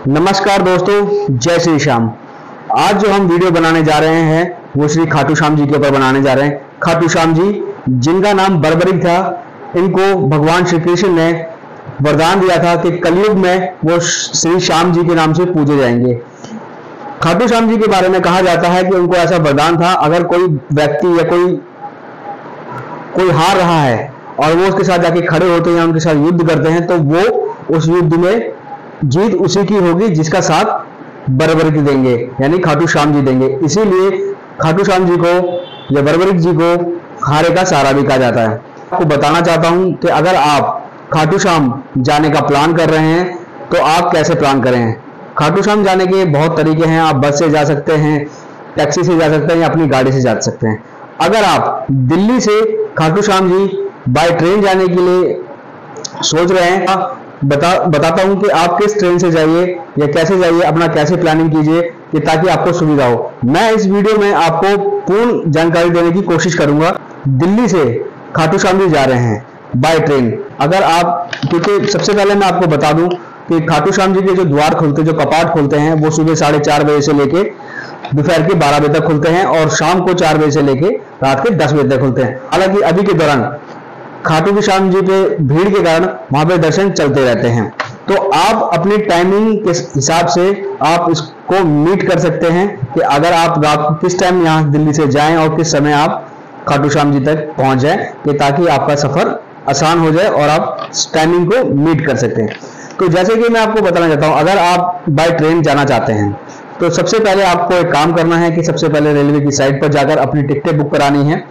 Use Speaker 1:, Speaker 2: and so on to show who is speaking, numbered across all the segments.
Speaker 1: नमस्कार दोस्तों, जय श्री श्याम। आज जो हम वीडियो बनाने जा रहे हैं वो श्री खाटू श्याम जी के ऊपर बनाने जा रहे हैं। खाटू श्याम जी, जिनका नाम बर्बरिक था, इनको भगवान श्री कृष्ण ने वरदान दिया था कि कलयुग में वो श्री श्याम जी के नाम से पूजे जाएंगे। खाटू श्याम जी के बारे में कहा जाता है कि उनको ऐसा वरदान था, अगर कोई व्यक्ति या कोई हार रहा है और वो उसके साथ जाके खड़े होते हैं या उनके साथ युद्ध करते हैं तो वो उस युद्ध में जीत उसी की होगी जिसका साथ बर्बरिक देंगे, यानी खाटू श्याम जी देंगे। इसीलिए खाटू श्याम जी को या बर्बरिक जी को हारे का सहारा भी कहा जाता है। आपको बताना चाहता हूं कि अगर आप खाटू श्याम जाने का प्लान कर रहे हैं तो आप कैसे प्लान करें। खाटू श्याम जाने के बहुत तरीके हैं। आप बस से जा सकते हैं, टैक्सी से जा सकते हैं या अपनी गाड़ी से जा सकते हैं। अगर आप दिल्ली से खाटू श्याम जी बाय ट्रेन जाने के लिए सोच रहे हैं, बताता हूं कि आप किस ट्रेन से जाइए या कैसे जाइए, अपना कैसे प्लानिंग कीजिए कि ताकि आपको सुविधा हो। मैं इस वीडियो में आपको पूर्ण जानकारी देने की कोशिश करूंगा। दिल्ली से खाटू श्याम जी जा रहे हैं बाय ट्रेन। अगर आप, क्योंकि सबसे पहले मैं आपको बता दूं कि खाटू श्याम जी के जो द्वार खुलते, जो कपाट खुलते हैं, वो सुबह 4:30 बजे से लेके दोपहर के 12 बजे तक खुलते हैं और शाम को 4 बजे से लेके रात के 10 बजे तक खुलते हैं। हालांकि अभी के दौरान खाटू श्याम जी पे भीड़ के कारण वहां पे दर्शन चलते रहते हैं, तो आप अपनी टाइमिंग के हिसाब से आप इसको मीट कर सकते हैं कि अगर आप रात को किस टाइम यहाँ दिल्ली से जाएं और किस समय आप खाटू श्याम जी तक पहुंच जाएं, कि ताकि आपका सफर आसान हो जाए और आप टाइमिंग को मीट कर सकते हैं। तो जैसे कि मैं आपको बताना चाहता हूं, अगर आप बाय ट्रेन जाना चाहते हैं तो सबसे पहले आपको एक काम करना है कि सबसे पहले रेलवे की साइट पर जाकर अपनी टिकटें बुक करानी है।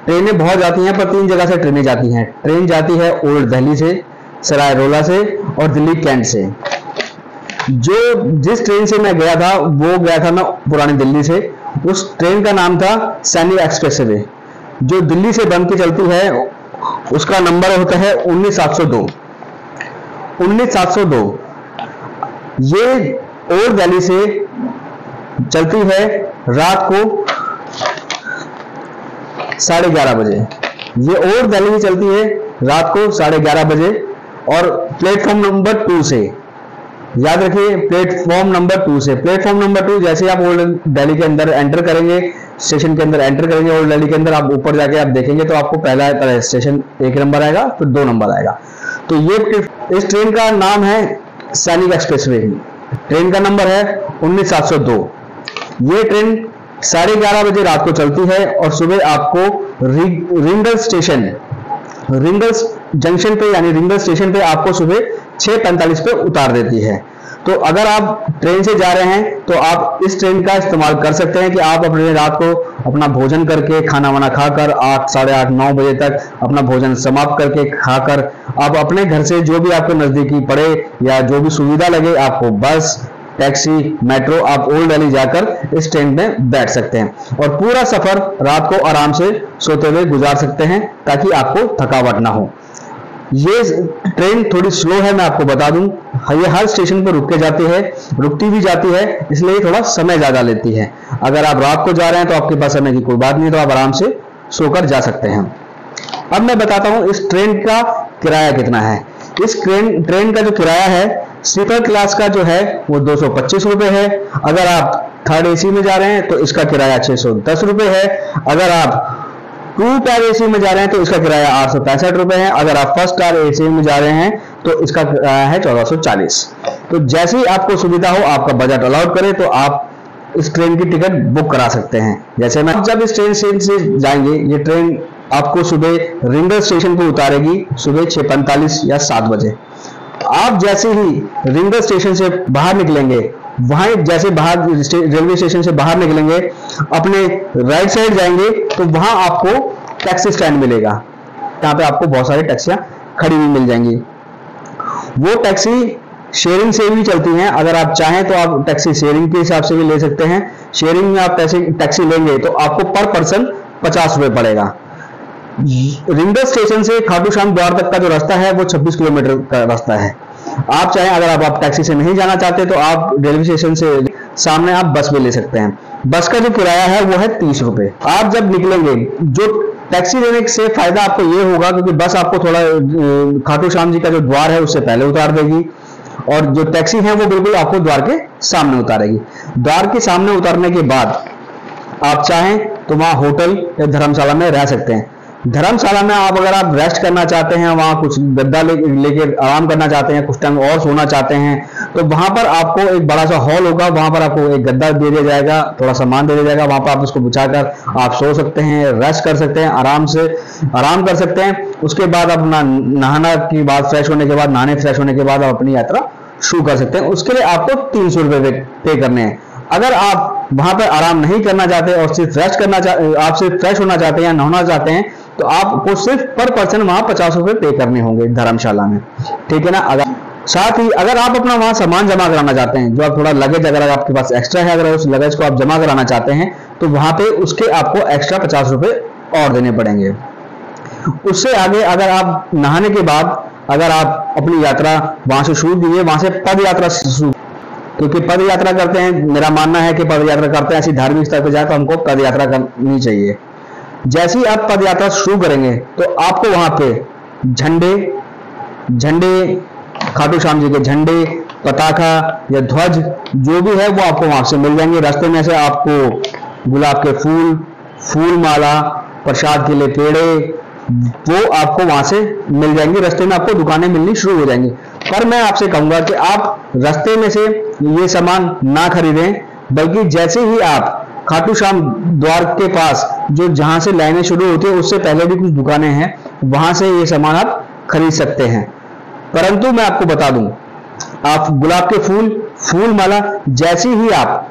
Speaker 1: ट्रेनें बहुत जाती हैं, पर 3 जगह से ट्रेनें जाती हैं। ट्रेन जाती है ओल्ड दिल्ली से, सराय रोला से और दिल्ली कैंट से। जिस ट्रेन से मैं गया था वो गया था मैं पुरानी दिल्ली से। उस ट्रेन का नाम था सैनिक एक्सप्रेसवे, जो दिल्ली से बन के चलती है। उसका नंबर होता है 19702। 19702 ये ओल्ड दिल्ली से चलती है रात को 11:30 बजे। ये ओल्ड दिल्ली में चलती है रात को 11:30 बजे और प्लेटफॉर्म नंबर 2 से, याद रखिए, प्लेटफॉर्म नंबर 2 से। प्लेटफॉर्म नंबर 2 जैसे आप ओल्ड दिल्ली के अंदर एंटर करेंगे, स्टेशन के अंदर एंटर करेंगे ओल्ड दिल्ली के अंदर, आप ऊपर जाके आप देखेंगे तो आपको पहला स्टेशन 1 नंबर आएगा, फिर 2 नंबर आएगा। तो ये इस ट्रेन का नाम है सैनिक एक्सप्रेसवे। ट्रेन का नंबर है 19702। ये ट्रेन 11:30 बजे रात को चलती है और सुबह आपको रिंगल स्टेशन, रिंगल जंक्शन पे यानी रिंगल स्टेशन पे आपको सुबह 6:45 पे उतार देती है। तो अगर आप ट्रेन से जा रहे हैं तो आप इस ट्रेन का इस्तेमाल कर सकते हैं कि आप अपने रात को अपना भोजन करके, खाना वाना खाकर 8, 8:30, 9 बजे तक अपना भोजन समाप्त करके खाकर आप अपने घर से जो भी आपको नजदीकी पड़े या जो भी सुविधा लगे, आपको बस, टैक्सी, मेट्रो, आप ओल्ड दिल्ली जाकर इस ट्रेन में बैठ सकते हैं और पूरा सफर रात को आराम से सोते हुए गुजार सकते हैं ताकि आपको थकावट ना हो। ये ट्रेन थोड़ी स्लो है, मैं आपको बता दूं। ये हर स्टेशन पर रुक के जाती है, रुकती भी जाती है, इसलिए थोड़ा समय ज्यादा लेती है। अगर आप रात को जा रहे हैं तो आपके पास समय की कोई बात नहीं, तो आप आराम से सोकर जा सकते हैं। अब मैं बताता हूं इस ट्रेन का किराया कितना है। इस ट्रेन का जो किराया है, स्लीपर क्लास का जो है वो 225 रुपए है। अगर आप थर्ड एसी में जा रहे हैं तो इसका किराया 610 रुपए है। अगर आप 2 टायर एसी में जा रहे हैं तो इसका किराया 865 रुपए है। अगर आप फर्स्ट टायर एसी में जा रहे हैं तो इसका किराया है 1440। तो जैसे ही आपको सुविधा हो, आपका बजट अलाउड करे, तो आप इस ट्रेन की टिकट बुक करा सकते हैं। जैसे मैं जब इस ट्रेन से जाएंगे, ये ट्रेन आपको सुबह रिंगल स्टेशन पर उतारेगी सुबह 6:45 या 7 बजे। आप जैसे ही रिंगल स्टेशन से बाहर निकलेंगे, वहां जैसे बाहर रेलवे स्टेशन से बाहर निकलेंगे, अपने राइट साइड जाएंगे तो वहां आपको टैक्सी स्टैंड मिलेगा। यहाँ पे आपको बहुत सारी टैक्सियां खड़ी हुई मिल जाएंगी। वो टैक्सी शेयरिंग से भी चलती हैं। अगर आप चाहें तो आप टैक्सी शेयरिंग के हिसाब से भी ले सकते हैं। शेयरिंग में आप टैक्सी लेंगे तो आपको पर पर्सन 50 रुपए पड़ेगा। रिंगल स्टेशन से खाटू श्याम द्वार तक का जो रास्ता है वो 26 किलोमीटर का रास्ता है। आप चाहें, अगर आप टैक्सी से नहीं जाना चाहते तो आप रेलवे स्टेशन से सामने आप बस भी ले सकते हैं। बस का जो किराया है वो है 30 रुपए। आप जब निकलेंगे, जो टैक्सी लेने से फायदा आपको ये होगा क्योंकि बस आपको थोड़ा खाटू श्याम जी का जो द्वार है उससे पहले उतार देगी और जो टैक्सी है वो बिल्कुल आपको द्वार के सामने उतारेगी। द्वार के सामने उतारने के बाद आप चाहें तो वहां होटल या धर्मशाला में रह सकते हैं। धर्मशाला में अगर आप रेस्ट करना चाहते हैं, वहां कुछ गद्दा लेके आराम करना चाहते हैं, कुछ टाइम और सोना चाहते हैं, तो वहां पर आपको एक बड़ा सा हॉल होगा, वहां पर आपको एक गद्दा दे दिया जाएगा, थोड़ा सामान दे दिया जाएगा, वहां पर आप उसको बिछाकर आप सो सकते हैं, रेस्ट कर सकते हैं, आराम कर सकते हैं। उसके बाद अपना नहाना के बाद, फ्रेश होने के बाद, नहाने फ्रेश होने के बाद आप अपनी यात्रा शुरू कर सकते हैं। उसके लिए आपको 300 रुपए पे करने हैं। अगर आप वहां पर आराम नहीं करना चाहते और सिर्फ रेस्ट करना आप सिर्फ फ्रेश होना चाहते हैं या नहाना चाहते हैं, तो आपको सिर्फ पर पर्सन वहां 50 रुपए पे करने होंगे धर्मशाला में, ठीक है ना। अगर साथ ही अगर आप अपना वहां सामान जमा कराना चाहते हैं, जो आप थोड़ा लगेज अगर आपके पास एक्स्ट्रा है, अगर उस लगेज को आप जमा कराना चाहते हैं, तो वहां पे उसके आपको एक्स्ट्रा 50 रुपए और देने पड़ेंगे। उससे आगे अगर आप नहाने के बाद अगर आप अपनी यात्रा वहां से शुरू कीजिए, वहां से पद यात्रा शुरू, क्योंकि पद यात्रा करते हैं, मेरा मानना है कि पद यात्रा करते हैं ऐसी धार्मिक स्थल पर जाए तो हमको पद यात्रा करनी चाहिए। जैसे ही आप पद यात्रा शुरू करेंगे तो आपको वहां पे झंडे खाटू श्याम जी के झंडे, पताका या ध्वज जो भी है वो आपको वहां से मिल जाएंगे। रास्ते में से आपको गुलाब के फूल माला, प्रसाद के लिए पेड़े, वो आपको वहां से मिल जाएंगे। रास्ते में आपको दुकानें मिलनी शुरू हो जाएंगी। पर मैं आपसे कहूंगा कि आप रास्ते में से ये सामान ना खरीदें, बल्कि जैसे ही आप खाटू श्याम द्वार के पास जो जहां से लाइनें शुरू होती है उससे पहले भी कुछ दुकानें हैं, वहां से ये सामान आप खरीद सकते हैं। परंतु मैं आपको बता दूं, आप गुलाब के फूल माला जैसे ही आप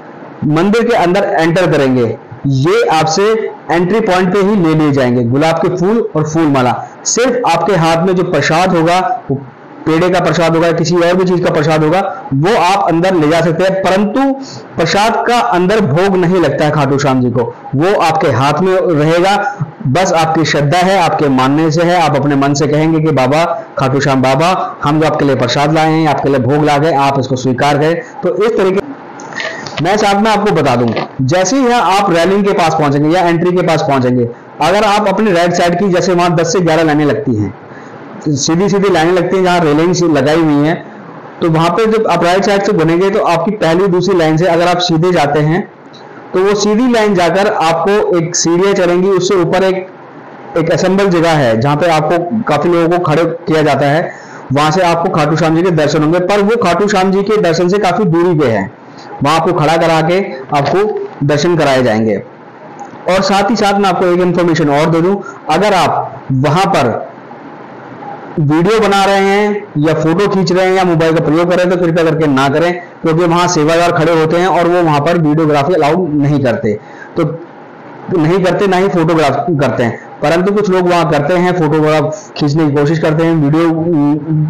Speaker 1: मंदिर के अंदर एंटर करेंगे, ये आपसे एंट्री पॉइंट पे ही ले लिए जाएंगे। गुलाब के फूल और फूल माला सिर्फ आपके हाथ में जो प्रसाद होगा, पेड़े का प्रसाद होगा, किसी और भी चीज का प्रसाद होगा, वो आप अंदर ले जा सकते हैं। परंतु प्रसाद का अंदर भोग नहीं लगता है खाटू श्याम जी को, वो आपके हाथ में रहेगा। बस आपकी श्रद्धा है, आपके मानने से है, आप अपने मन से कहेंगे कि बाबा खाटू श्याम बाबा, हम जो आपके लिए प्रसाद लाए हैं, आपके लिए भोग ला गए, आप इसको स्वीकार करें। तो इस तरीके मैं साथ में आपको बता दूं, जैसे ही आप रेलिंग के पास पहुंचेंगे या एंट्री के पास पहुंचेंगे, अगर आप अपनी राइट साइड की, जैसे वहां 10 से 11 लाइनें लगती हैं, सीधी लाइनें लगती हैं जहां रेलिंग से लगाई हुई है, तो वहां पे जब आप राइट साइड से बनेंगे तो आपकी पहली दूसरी लाइन से अगर आप सीधे जाते हैं तो वो सीधी लाइन जाकर आपको एक सीढ़ियां चढ़ेंगी, उससे ऊपर एक असेंबल जगह है जहां पे आपको काफी लोगों को खड़े किया जाता है। वहां से आपको खाटू श्याम जी के दर्शन होंगे, पर वो खाटू श्याम जी के दर्शन से काफी दूरी पे है, वहां आपको खड़ा करा के आपको दर्शन कराए जाएंगे। और साथ ही साथ मैं आपको एक इंफॉर्मेशन और दे दूं, अगर आप वहां पर वीडियो बना रहे हैं या फोटो खींच रहे हैं या मोबाइल का प्रयोग कर रहे हैं तो कृपया करके ना करें, क्योंकि वहां सेवादार खड़े होते हैं और वो वहां पर वीडियोग्राफी अलाउ नहीं करते, ना ही फोटोग्राफ करते हैं। परंतु कुछ लोग वहां करते हैं, फोटोग्राफ खींचने की कोशिश करते हैं, वीडियो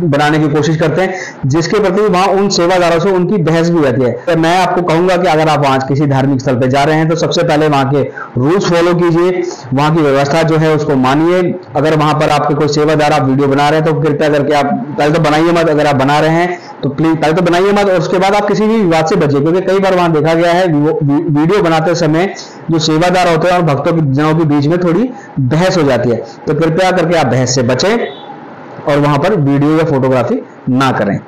Speaker 1: बनाने की कोशिश करते हैं, जिसके प्रति वहां उन सेवादारों से उनकी बहस भी रहती है। तो मैं आपको कहूंगा कि अगर आप वहां किसी धार्मिक स्थल पर जा रहे हैं तो सबसे पहले वहां के रूल्स फॉलो कीजिए, वहां की व्यवस्था जो है उसको मानिए। अगर वहां पर आपके कोई सेवादार आप वीडियो बना रहे हैं तो कृपया करके आप पहले तो बनाइए मत, अगर आप बना रहे हैं तो प्लीज पहले तो बनाइए मत, और उसके बाद आप किसी भी विवाद से बचिए, क्योंकि कई बार वहां देखा गया है वीडियो बनाते समय जो सेवादार होते हैं और भक्तों के जनों के बीच में थोड़ी बहस हो जाती है। तो कृपया करके आप बहस से बचें और वहां पर वीडियो या फोटोग्राफी ना करें।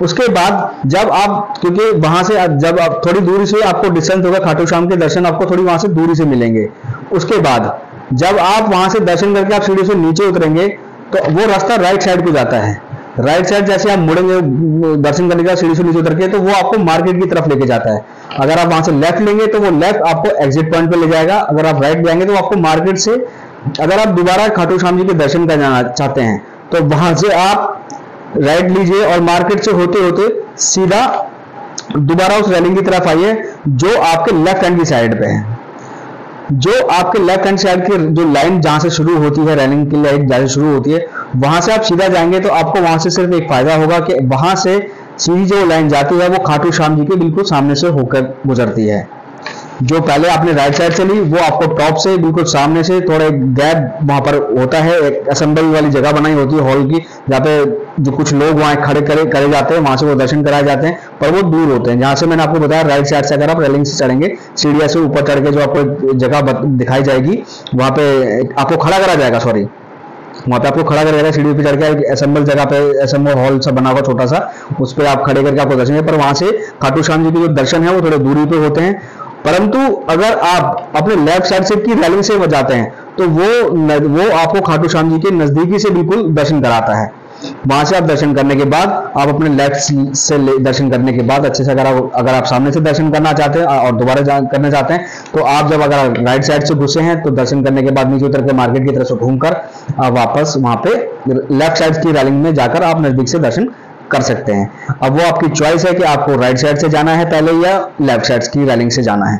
Speaker 1: उसके बाद जब आप, क्योंकि वहां से जब आप थोड़ी दूरी से आपको डिस्टेंस होगा, खाटू श्याम के दर्शन आपको थोड़ी वहां से दूरी से मिलेंगे। उसके बाद जब आप वहां से दर्शन करके आप सीढ़ी से नीचे उतरेंगे तो वो रास्ता राइट साइड को जाता है। राइट साइड जैसे आप मुड़ेंगे दर्शन करने का सीढ़ी से नीचे उतर के, तो वो आपको मार्केट की तरफ लेके जाता है। अगर आप वहां से लेफ्ट लेंगे तो वो लेफ्ट आपको एग्जिट पॉइंट पे ले जाएगा। अगर आप राइट जाएंगे तो आपको मार्केट से, अगर आप दोबारा खाटू श्याम जी के दर्शन करना चाहते हैं तो वहां से आप राइट लीजिए और मार्केट से होते होते सीधा दोबारा उस रेलिंग की तरफ आइए जो आपके लेफ्ट हैंड की साइड पे है। जो आपके लेफ्ट हैंड साइड की जो लाइन जहां से शुरू होती है, रेलिंग की लाइन जहां से शुरू होती है, वहां से आप सीधा जाएंगे तो आपको वहां से सिर्फ एक फायदा होगा कि वहां से सीधी जो लाइन जाती है वो खाटू श्याम जी के बिल्कुल सामने से होकर गुजरती है। जो पहले आपने राइट साइड से ली वो आपको टॉप से बिल्कुल सामने से थोड़ा एक गैप वहां पर होता है, एक असेंबल वाली जगह बनाई होती है हॉल की, जहाँ पे जो कुछ लोग वहां खड़े करे जाते हैं, वहां से वो दर्शन कराए जाते हैं, पर वो दूर होते हैं। जहां से मैंने आपको बताया राइट साइड से अगर आप रेलिंग से चढ़ेंगे, सीढ़िया से ऊपर चढ़ के जो आपको जगह दिखाई जाएगी, वहां पे आपको खड़ा करा जाएगा, वहां पे आपको खड़ा करेगा, सीढ़ी पे चढ़ के असेंबल जगह पे, असेंबल हॉल सा बना हुआ छोटा सा, उस पर आप खड़े करके आपको दर्शन है। पर वहां से खाटू श्याम जी के जो दर्शन है वो थोड़े दूरी पे होते हैं। परंतु अगर आप अपने लेफ्ट साइड से की रैलिंग से जाते हैं तो वो आपको खाटू श्याम जी के नजदीकी से बिल्कुल दर्शन कराता है। वहां से आप दर्शन करने के बाद आप अपने लेफ्ट से दर्शन करने के बाद अच्छे से अगर आप सामने से दर्शन करना चाहते हैं और दोबारा करना चाहते हैं तो आप जब अगर राइट साइड से घुसे हैं तो दर्शन करने के बाद नीचे उतर के मार्केट की तरफ से घूमकर आप वापस वहां पे लेफ्ट साइड की रैलिंग में जाकर आप नजदीक से दर्शन कर सकते हैं। अब वो आपकी चॉइस है कि आपको राइट साइड से जाना है पहले या लेफ्ट साइड की रैलिंग से जाना है।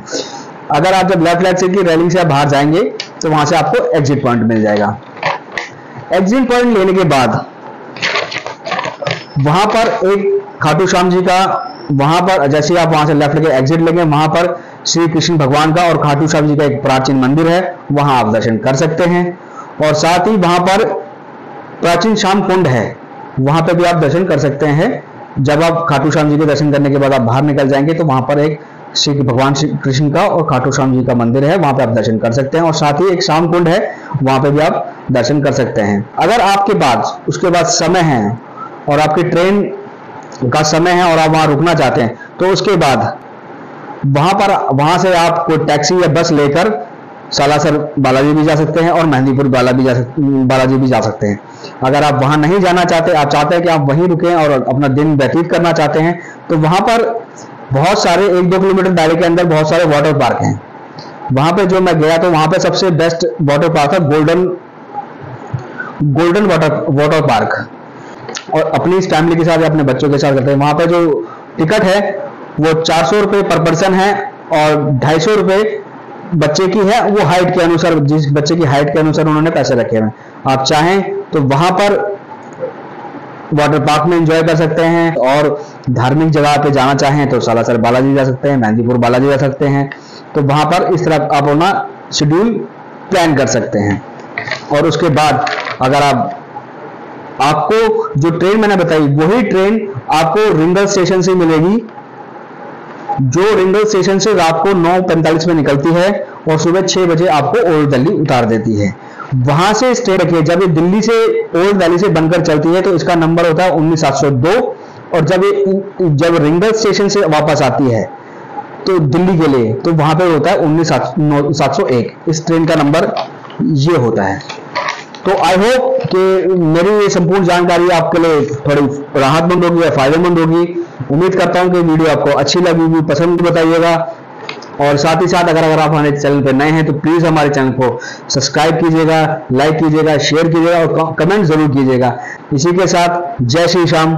Speaker 1: अगर आप जब लेफ्ट साइड की रैलिंग से आप बाहर जाएंगे तो वहां से आपको एग्जिट पॉइंट मिल जाएगा। एग्जिट पॉइंट लेने के बाद वहां पर एक खाटू श्याम जी का, वहां पर जैसे आप वहां से लेफ्ट के एग्जिट लेंगे वहां पर श्री कृष्ण भगवान का और खाटू श्याम जी का एक प्राचीन मंदिर है, वहां आप दर्शन कर सकते हैं। और साथ ही वहां पर प्राचीन श्याम कुंड है, वहां पर भी आप दर्शन कर सकते हैं। जब आप खाटू श्याम जी के दर्शन करने के बाद आप बाहर निकल जाएंगे तो वहां पर एक श्री भगवान श्री कृष्ण का और खाटू श्याम जी का मंदिर है, वहां पे आप दर्शन कर सकते हैं। और साथ ही एक श्याम कुंड है, वहां पे भी आप दर्शन कर सकते हैं। अगर आपके पास उसके बाद समय है और आपकी ट्रेन का समय है और आप वहां रुकना चाहते हैं तो उसके बाद वहां से आप कोई टैक्सी या बस लेकर सालासर बालाजी भी जा सकते हैं और मेहंदीपुर बालाजी भी जा सकते हैं। अगर आप वहां नहीं जाना चाहते, आप चाहते हैं कि आप वहीं रुकें और अपना दिन व्यतीत करना चाहते हैं तो वहां पर बहुत सारे 1-2 किलोमीटर दायरे के अंदर बहुत सारे वाटर पार्क हैं। वहां पे जो मैं गया तो वहां पे सबसे बेस्ट वाटर पार्क था गोल्डन वाटर पार्क। और अपनी इस फैमिली के साथ या अपने बच्चों के साथ करते हैं। वहां पे जो टिकट है वो 400 रुपए पर पर्सन है और 250 रुपए बच्चे की है, वो हाइट के अनुसार, जिस बच्चे की हाइट के अनुसार उन्होंने पैसे रखे हैं। आप चाहें तो वहां पर वाटर पार्क में एंजॉय कर सकते हैं और धार्मिक जगह पे जाना चाहें तो सालासर बालाजी जा सकते हैं, मेहंदीपुर बालाजी जा सकते हैं। तो वहां पर इस तरह आप अपना शेड्यूल प्लान कर सकते हैं। और उसके बाद अगर आपको जो ट्रेन मैंने बताई वही ट्रेन आपको रिंगल स्टेशन से मिलेगी, जो रिंगल स्टेशन से रात को 9:45 में निकलती है और सुबह 6 बजे आपको ओल्ड दिल्ली उतार देती है। वहां से स्टे रखिए, जब ये दिल्ली से ओल्ड दिल्ली से बनकर चलती है तो इसका नंबर होता है 19702 और जब रिंगल स्टेशन से वापस आती है तो दिल्ली के लिए तो वहां पे होता है 19701। इस ट्रेन का नंबर ये होता है। तो आई होप कि मेरी ये संपूर्ण जानकारी आपके लिए थोड़ी राहतमंद होगी या फायदेमंद होगी। उम्मीद करता हूं कि वीडियो आपको अच्छी लगेगी, पसंद बताइएगा। और साथ ही साथ अगर आप हमारे चैनल पर नए हैं तो प्लीज हमारे चैनल को सब्सक्राइब कीजिएगा, लाइक कीजिएगा, शेयर कीजिएगा और कमेंट जरूर कीजिएगा। इसी के साथ जय श्री श्याम।